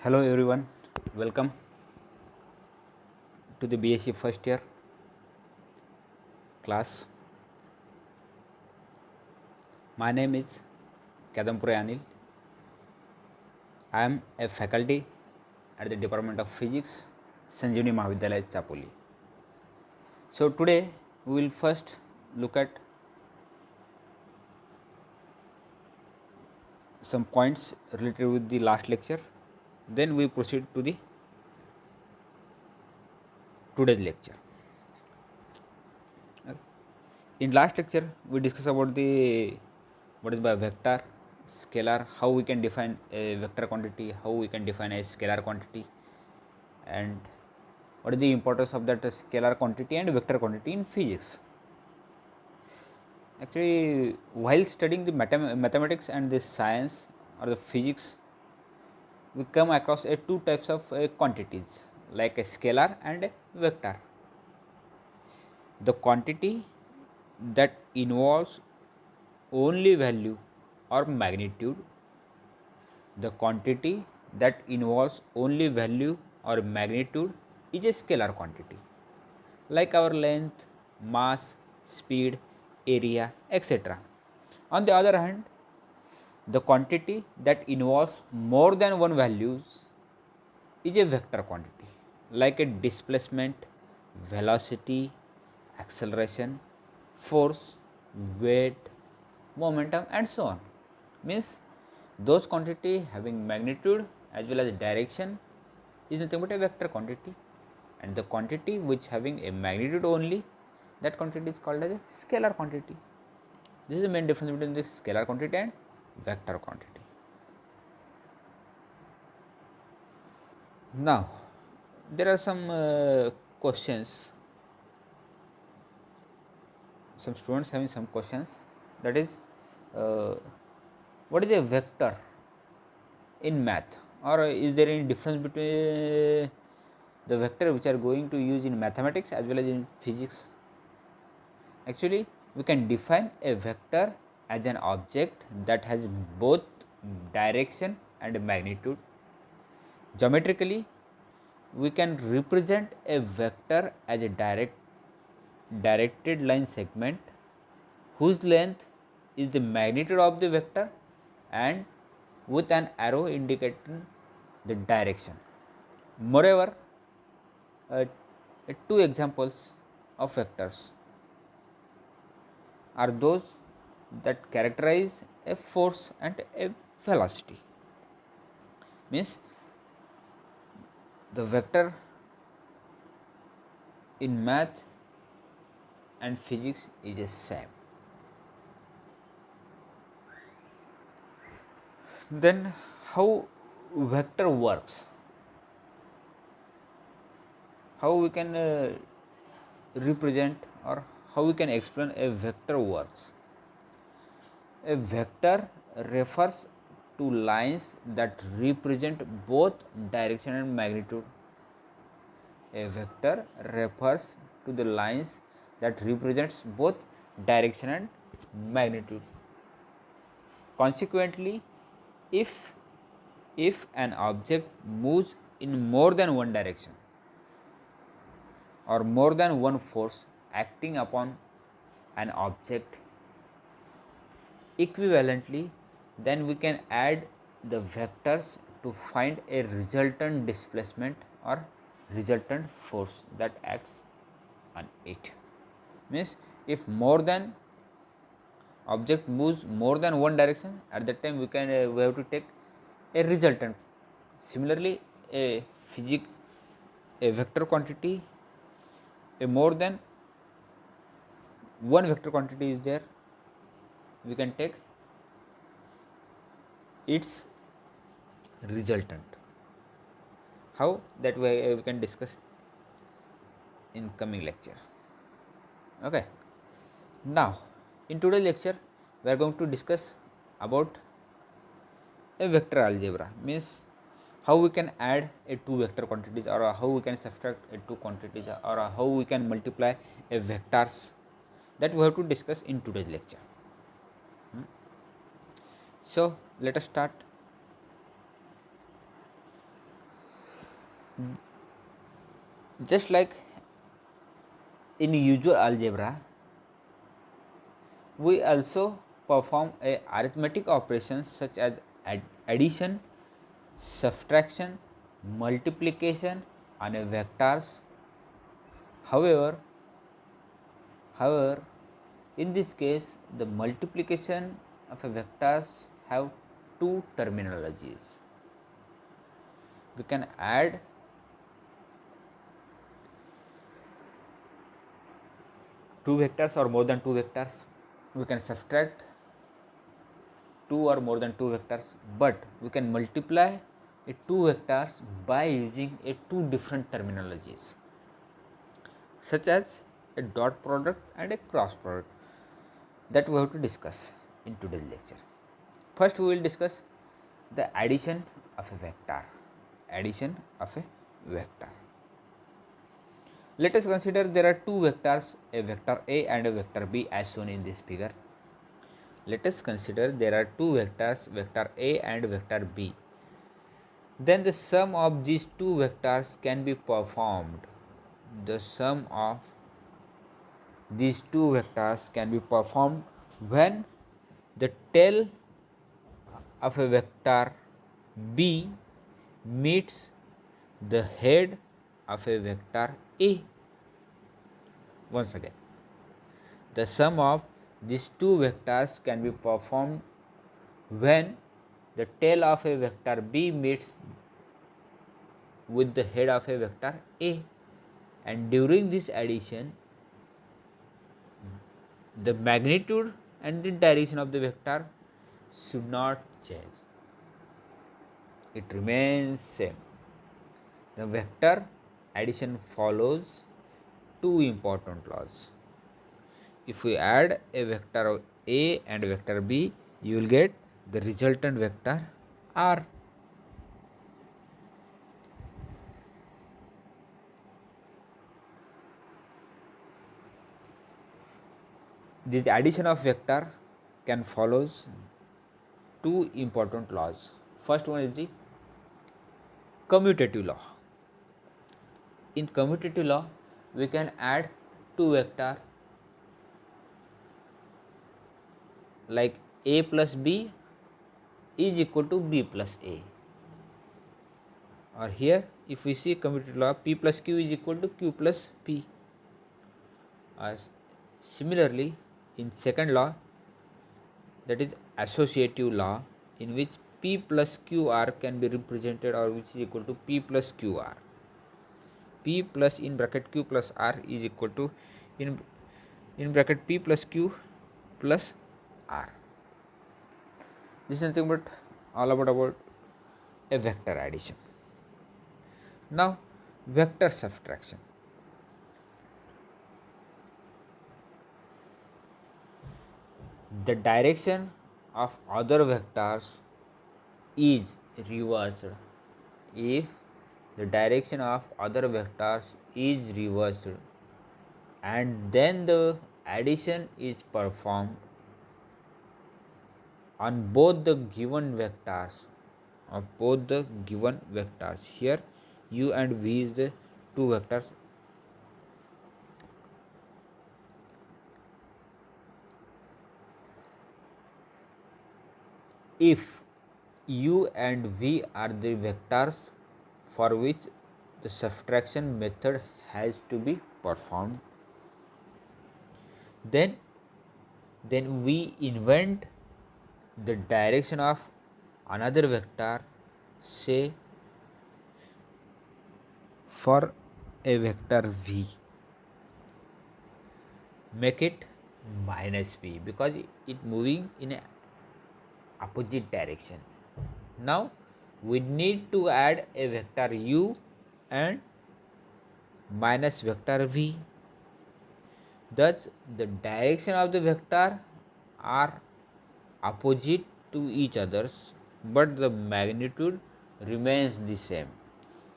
Hello everyone, welcome to the BSc first year class. My name is Kadampure Anil. I am a faculty at the Department of Physics, Sanjeevani Mahavidyalaya, Chapoli. So today we will first look at some points related with the last lecture. Then we proceed to the today's lecture. In last lecture we discussed about the what is by vector, scalar, how we can define a vector quantity, how we can define a scalar quantity, and what is the importance of that scalar quantity and vector quantity in physics. Actually, while studying the mathematics and the science or the physics, we come across two types of quantities like a scalar and a vector. The quantity that involves only value or magnitude, the quantity that involves only value or magnitude is a scalar quantity, like our length, mass, speed, area, etc. On the other hand, the quantity that involves more than one values is a vector quantity, like a displacement, velocity, acceleration, force, weight, momentum, and so on. Means those quantity having magnitude as well as direction is nothing but a vector quantity, and the quantity which having a magnitude only, that quantity is called as a scalar quantity. This is the main difference between the scalar quantity and vector quantity. Now there are some questions, some students having some questions, that is what is a vector in math, or is there any difference between the vector which are going to use in mathematics as well as in physics? Actually, we can define a vector as an object that has both direction and magnitude. Geometrically, we can represent a vector as a directed line segment whose length is the magnitude of the vector and with an arrow indicating the direction. Moreover, two examples of vectors are those that characterize a force and a velocity. Means the vector in math and physics is the same. Then how vector works? How we can represent, or how we can explain a vector works? A vector refers to lines that represent both direction and magnitude. A vector refers to the lines that represents both direction and magnitude. Consequently, if an object moves in more than one direction or more than one force acting upon an object equivalently, then we can add the vectors to find a resultant displacement or resultant force that acts on it. Means if more than object moves more than one direction, at that time we have to take a resultant. Similarly, a vector quantity, a more than one vector quantity is there, we can take its resultant. How that way we can discuss in coming lecture. Okay. Now in today's lecture we are going to discuss about a vector algebra. Means how we can add a two vector quantities, or how we can subtract a two quantities, or how we can multiply a vectors, that we have to discuss in today's lecture. So let us start. Just like in usual algebra, we also perform a arithmetic operations such as addition, subtraction, multiplication on a vectors. However, in this case, the multiplication of a vectors have two terminologies. We can add two vectors or more than two vectors. We can subtract two or more than two vectors, but we can multiply two vectors by using two different terminologies, such as a dot product and a cross product, that we have to discuss in today's lecture. First, we will discuss the addition of a vector. Addition of a vector. Let us consider there are two vectors, a vector A and a vector B, as shown in this figure. Let us consider there are two vectors, vector A and vector B. Then the sum of these two vectors can be performed. The sum of these two vectors can be performed when the tail of a vector B meets the head of a vector A. Once again, the sum of these two vectors can be performed when the tail of a vector B meets with the head of a vector A, and during this addition, the magnitude and the direction of the vector should not change. It remains same. The vector addition follows two important laws. If we add a vector A and vector B, you will get the resultant vector R. This addition of vector can follows two important laws. First one is the commutative law. In commutative law, we can add two vector like A plus B is equal to B plus A. Or here, if we see commutative law, P plus Q is equal to Q plus P. Similarly, in second law, that is associative law, in which P plus QR can be represented, or which is equal to P plus QR. P plus in bracket Q plus R is equal to in bracket P plus Q plus R. This is nothing but all about a vector addition. Now, vector subtraction. The direction of other vectors is reversed if the direction of other vectors is reversed and then the addition is performed on both the given vectors here u and v is the two vectors. If u and v are the vectors for which the subtraction method has to be performed, then we invent the direction of another vector, say for a vector v, make it minus v because it moving in a opposite direction. Now we need to add a vector u and minus vector v. Thus the direction of the vector are opposite to each others, but the magnitude remains the same.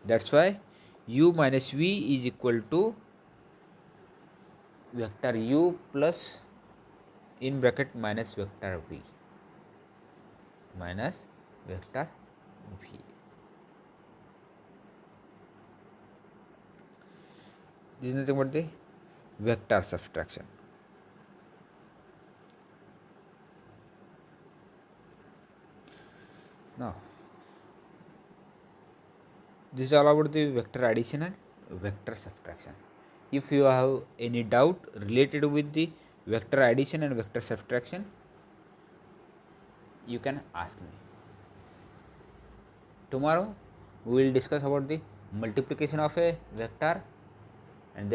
That's why u minus v is equal to vector u plus in bracket minus vector v minus vector v. This is nothing but the vector subtraction. Now, this is all about the vector addition and vector subtraction. If you have any doubt related with the vector addition and vector subtraction, you can ask me. Tomorrow we will discuss about the multiplication of a vector, and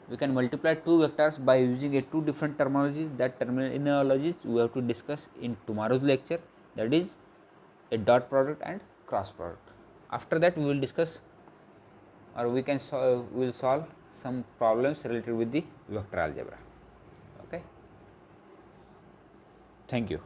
we can multiply two vectors by using a two different terminologies. That terminologies we have to discuss in tomorrow's lecture, that is a dot product and cross product. After that we will discuss, or we will solve some problems related with the vector algebra. Okay, thank you.